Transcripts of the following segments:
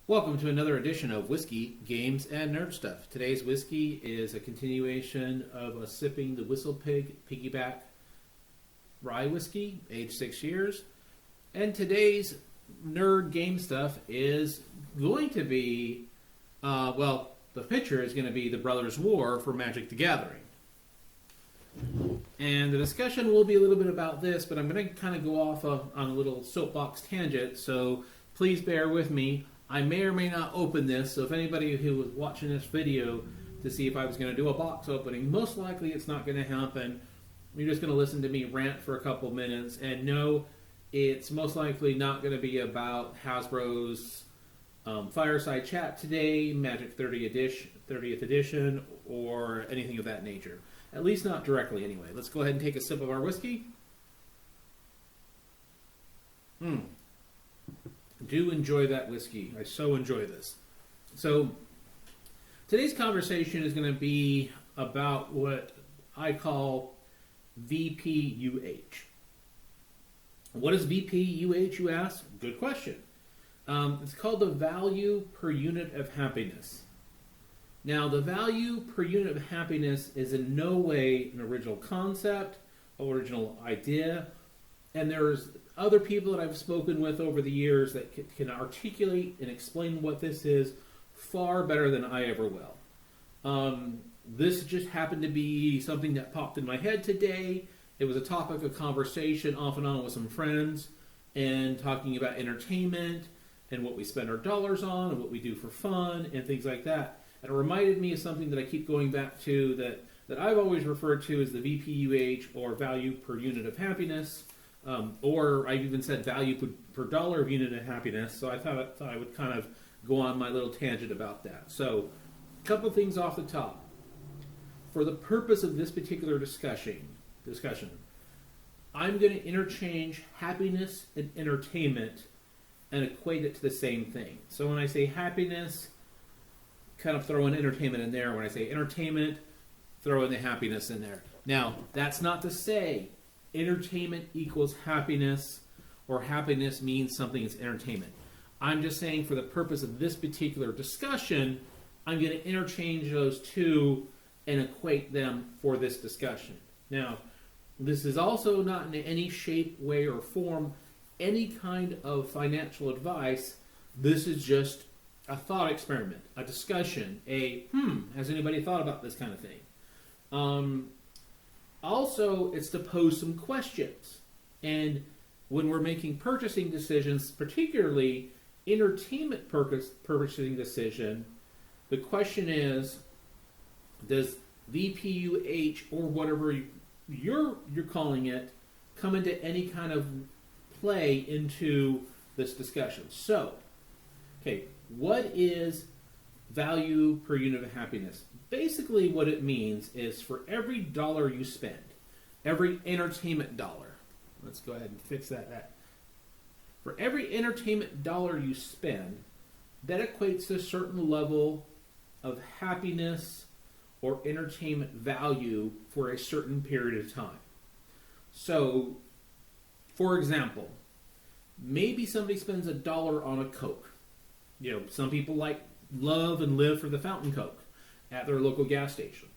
Welcome to another edition of Whiskey, Games, and Nerd Stuff. Today's whiskey is a continuation of a sipping the Whistle Pig PiggyBack rye whiskey, aged 6 years. And today's nerd game stuff is going to be, the picture is going to be the Brothers' War for Magic the Gathering. And the discussion will be a little bit about this, but I'm going to kind of go off on a little soapbox tangent, so please bear with me. I may or may not open this, so if anybody who was watching this video to see if I was going to do a box opening, most likely it's not going to happen. You're just going to listen to me rant for a couple minutes, and no, it's most likely not going to be about Hasbro's fireside chat today, Magic 30th edition, or anything of that nature. At least not directly anyway. Let's go ahead and take a sip of our whiskey. Do enjoy that whiskey. I so enjoy this. So today's conversation is going to be about what I call VPUH. What is VPUH, you ask? Good question. It's called the value per unit of happiness. Now, the value per unit of happiness is in no way an original concept, original idea, and there's other people that I've spoken with over the years that can articulate and explain what this is far better than I ever will. This just happened to be something that popped in my head today. It was a topic of conversation off and on with some friends and talking about entertainment and what we spend our dollars on and what we do for fun and things like that. And it reminded me of something that I keep going back to that I've always referred to as the VPUH, or value per unit of happiness. Or I've even said value per dollar of unit of happiness, so I thought I would kind of go on my little tangent about that. So, a couple things off the top. For the purpose of this particular discussion, I'm going to interchange happiness and entertainment and equate it to the same thing. So when I say happiness, kind of throw in entertainment in there. When I say entertainment, throw in the happiness in there. Now, that's not to say entertainment equals happiness, or happiness means something is entertainment. I'm just saying for the purpose of this particular discussion, I'm going to interchange those two and equate them for this discussion. Now, this is also not in any shape, way, or form any kind of financial advice. This is just a thought experiment, a discussion, has anybody thought about this kind of thing? Also, it's to pose some questions. And when we're making purchasing decisions, particularly entertainment purchasing decision, the question is, does VPUH, or whatever you're calling it, come into any kind of play into this discussion? So, okay, what is value per unit of happiness? Basically what it means is for every dollar you spend, every entertainment dollar, let's go ahead and fix that. For every entertainment dollar you spend, that equates to a certain level of happiness or entertainment value for a certain period of time. So, for example, maybe somebody spends $1 on a Coke. You know, some people love and live for the fountain Coke at their local gas station,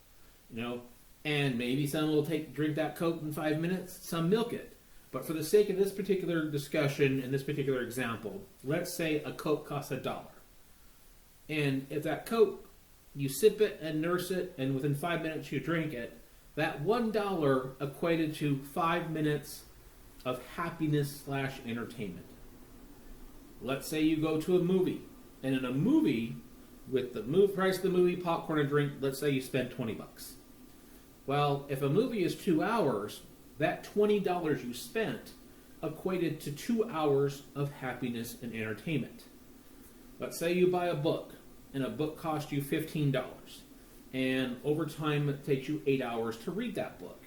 and maybe some will drink that Coke in 5 minutes, some milk it. But for the sake of this particular discussion and this particular example, let's say a Coke costs $1. And if that Coke, you sip it and nurse it, and within 5 minutes you drink it, that $1 equated to 5 minutes of happiness / entertainment. Let's say you go to a movie, and in a movie, with the price of the movie, popcorn and drink, let's say you spend $20. Well, if a movie is 2 hours, that $20 you spent equated to 2 hours of happiness and entertainment. Let's say you buy a book, and a book costs you $15, and over time it takes you 8 hours to read that book.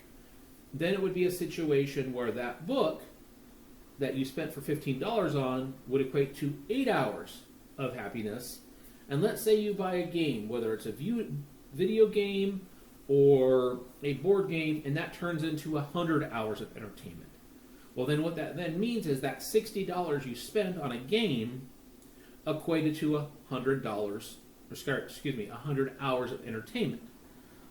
Then it would be a situation where that book that you spent for $15 on would equate to 8 hours of happiness. And let's say you buy a game, whether it's a video game or a board game, and that turns into 100 hours of entertainment. Well, then what that then means is that $60 you spend on a game equated to $100, excuse me, 100 hours of entertainment.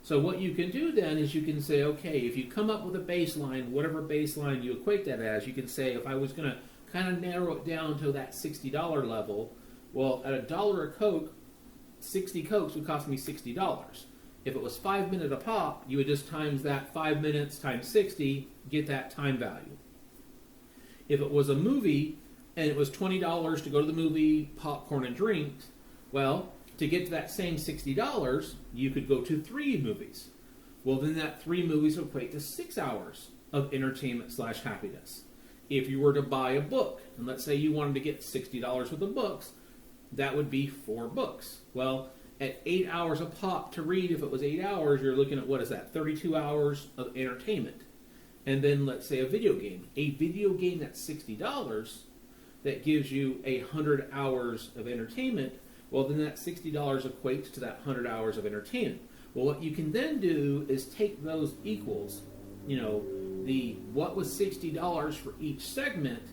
So what you can do then is you can say, okay, if you come up with a baseline, whatever baseline you equate that as, you can say, if I was going to kind of narrow it down to that $60 level, well, at $1 a Coke, 60 Cokes would cost me $60. If it was 5 minutes a pop, you would just times that 5 minutes times 60, get that time value. If it was a movie and it was $20 to go to the movie, popcorn and drinks, well, to get to that same $60, you could go to 3 movies. Well, then that 3 movies would equate to 6 hours of entertainment / happiness. If you were to buy a book, and let's say you wanted to get $60 worth of books, that would be 4 books. Well, at 8 hours a pop to read, if it was 8 hours, you're looking at, what is that, 32 hours of entertainment. And then let's say a video game. A video game that's $60, that gives you 100 hours of entertainment. Well, then that $60 equates to that 100 hours of entertainment. Well, what you can then do is take those equals, what was $60 for each segment,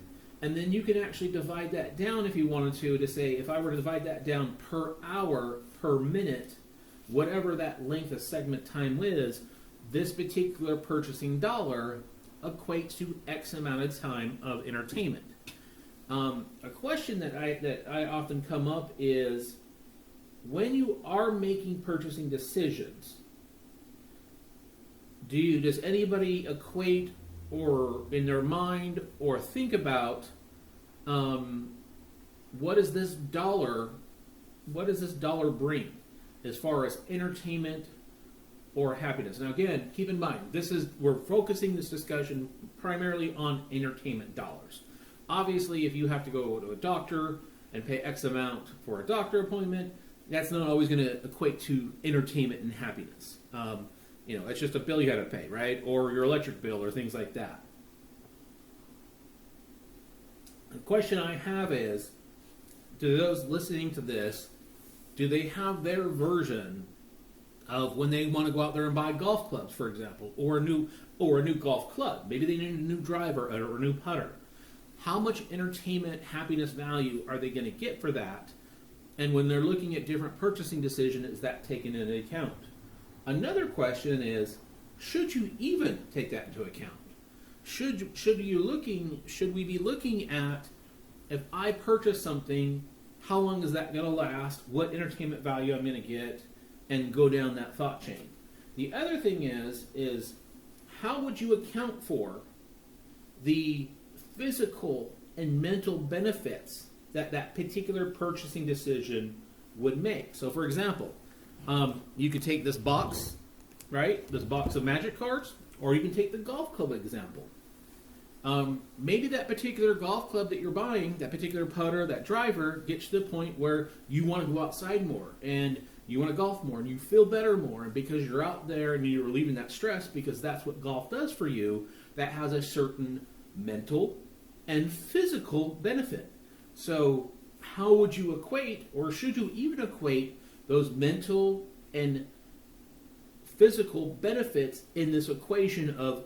and then you can actually divide that down if you wanted to say, if I were to divide that down per hour, per minute, whatever that length of segment time is, this particular purchasing dollar equates to X amount of time of entertainment. A question that I often come up is, when you are making purchasing decisions, does anybody equate or in their mind or think about what does this dollar bring as far as entertainment or happiness? Now again, keep in mind, we're focusing this discussion primarily on entertainment dollars. Obviously, if you have to go to a doctor and pay X amount for a doctor appointment, that's not always going to equate to entertainment and happiness. It's just a bill you got to pay, right? Or your electric bill or things like that. The question I have is, do those listening to this, do they have their version of when they want to go out there and buy golf clubs, for example, or a new golf club? Maybe they need a new driver or a new putter. How much entertainment, happiness value are they going to get for that? And when they're looking at different purchasing decisions, is that taken into account? Another question is, should you even take that into account? Should we be looking at, if I purchase something, how long is that going to last? What entertainment value I'm going to get? And go down that thought chain. The other thing is how would you account for the physical and mental benefits that particular purchasing decision would make? So, for example, you could take this box, right? This box of magic cards, or you can take the golf club example. Maybe that particular golf club that you're buying, that particular putter, that driver, gets to the point where you want to go outside more and you want to golf more and you feel better more, and because you're out there and you're relieving that stress, because that's what golf does for you, that has a certain mental and physical benefit. So how would you equate, or should you even equate, those mental and physical benefits in this equation of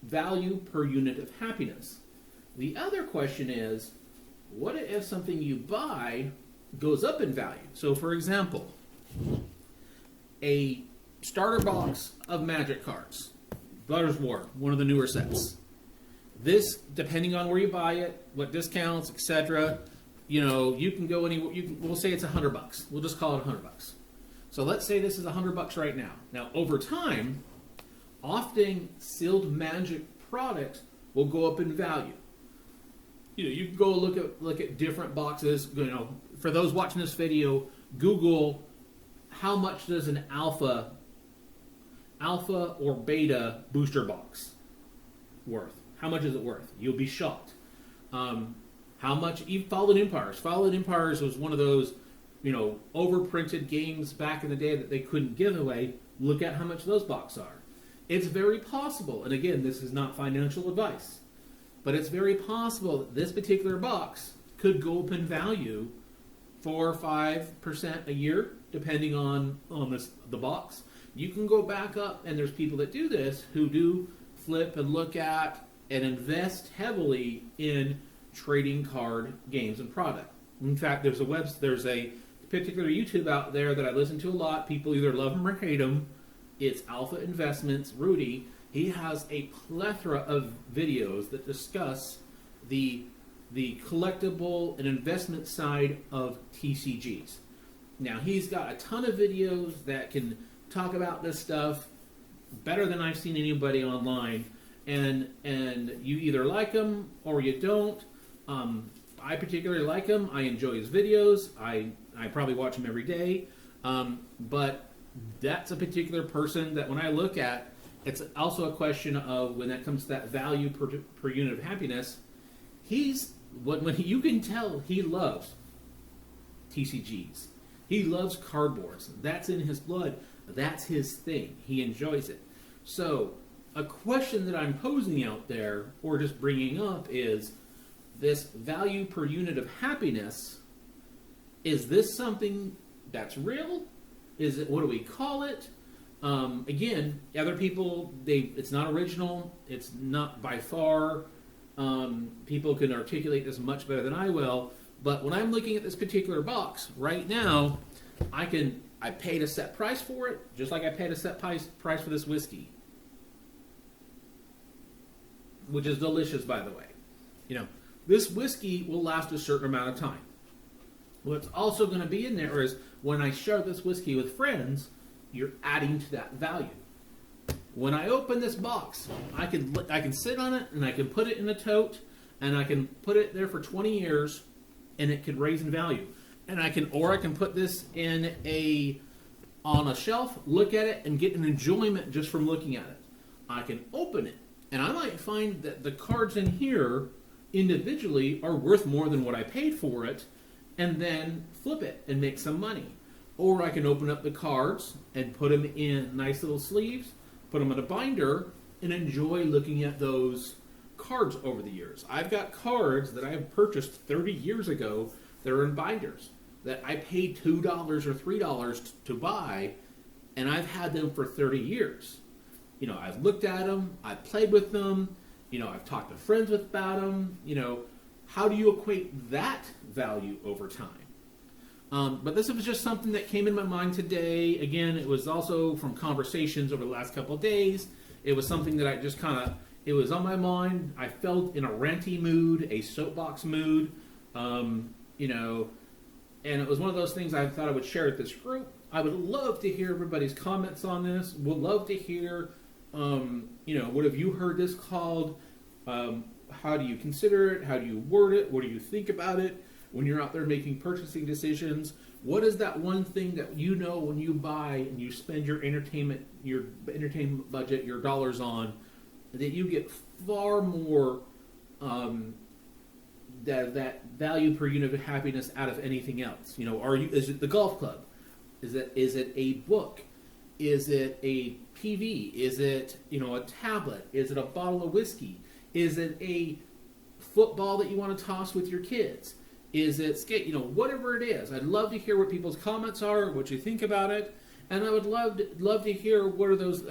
value per unit of happiness? The other question is, what if something you buy goes up in value? So for example, a starter box of magic cards, Butter's War, one of the newer sets. This, depending on where you buy it, what discounts, etc., you can go anywhere. We'll say it's $100. We'll just call it $100. So let's say this is $100 right now. Now, over time, often sealed magic products will go up in value. You can go look at different boxes. For those watching this video, Google how much does an alpha or beta booster box worth. How much is it worth? You'll be shocked. How much, even Fallen Empires. Fallen Empires was one of those, overprinted games back in the day that they couldn't give away. Look at how much those boxes are. It's very possible, and again, this is not financial advice, but it's very possible that this particular box could go up in value 4 or 5% a year, depending on the box. You can go back up, and there's people that do this who do flip and look at and invest heavily in trading card games and product. In fact, there's a particular YouTube out there that I listen to a lot. People either love him or hate him. It's Alpha Investments, Rudy. He has a plethora of videos that discuss the collectible and investment side of TCGs. Now, he's got a ton of videos that can talk about this stuff better than I've seen anybody online. And you either like him or you don't. I particularly like him. I enjoy his videos. I probably watch him every day. But that's a particular person that when I look at, it's also a question of when that comes to that value per unit of happiness, when you can tell he loves TCGs. He loves cardboards. That's in his blood. That's his thing. He enjoys it. So a question that I'm posing out there or just bringing up is this value per unit of happiness. Is this something that's real? Is it, what do we call it? Again, other people, it's not original. It's not by far. People can articulate this much better than I will. But when I'm looking at this particular box right now, I paid a set price for it, just like I paid a set price for this whiskey, which is delicious, by the way. You know, this whiskey will last a certain amount of time. What's also going to be in there is when I share this whiskey with friends, you're adding to that value. When I open this box, I can sit on it and I can put it in a tote and I can put it there for 20 years and it could raise in value. And I can put this on a shelf, look at it, and get an enjoyment just from looking at it. I can open it, and I might find that the cards in here individually are worth more than what I paid for it, and then flip it and make some money. Or I can open up the cards and put them in nice little sleeves, put them in a binder, and enjoy looking at those cards over the years. I've got cards that I have purchased 30 years ago that are in binders that I paid $2 or $3 to buy, and I've had them for 30 years. You know, I've looked at them, I've played with them, you know, I've talked to friends about them. You know, how do you equate that value over time? But this was just something that came in my mind today. Again, it was also from conversations over the last couple of days. It was something that I just it was on my mind. I felt in a ranty mood, a soapbox mood, you know, and it was one of those things I thought I would share with this group. I would love to hear everybody's comments on this. Would love to hear, you know, what have you heard this called? How do you consider it? How do you word it? What do you think about it when you're out there making purchasing decisions? What is that one thing that you know when you buy and you spend your entertainment budget, your dollars on, that you get far more that value per unit of happiness out of anything else? You know, is it the golf club? Is it a book? Is it a TV? Is it, you know, a tablet? Is it a bottle of whiskey? Is it a football that you want to toss with your kids? Is it skate? You know, whatever it is. I'd love to hear what people's comments are, what you think about it, and I would love to hear what are those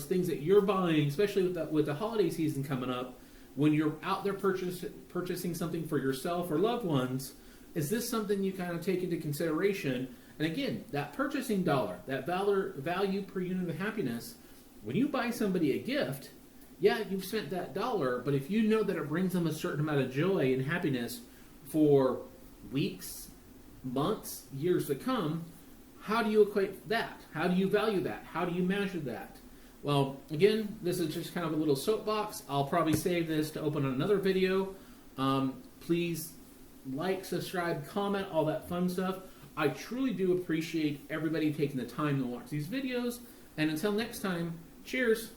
things that you're buying, especially with the holiday season coming up. When you're out there purchasing something for yourself or loved ones, is this something you kind of take into consideration? And again, that purchasing dollar, that value per unit of happiness, when you buy somebody a gift, yeah, you've spent that dollar, but if you know that it brings them a certain amount of joy and happiness for weeks, months, years to come, how do you equate that? How do you value that? How do you measure that? Well, again, this is just kind of a little soapbox. I'll probably save this to open another video. Please like, subscribe, comment, all that fun stuff. I truly do appreciate everybody taking the time to watch these videos. And until next time, cheers.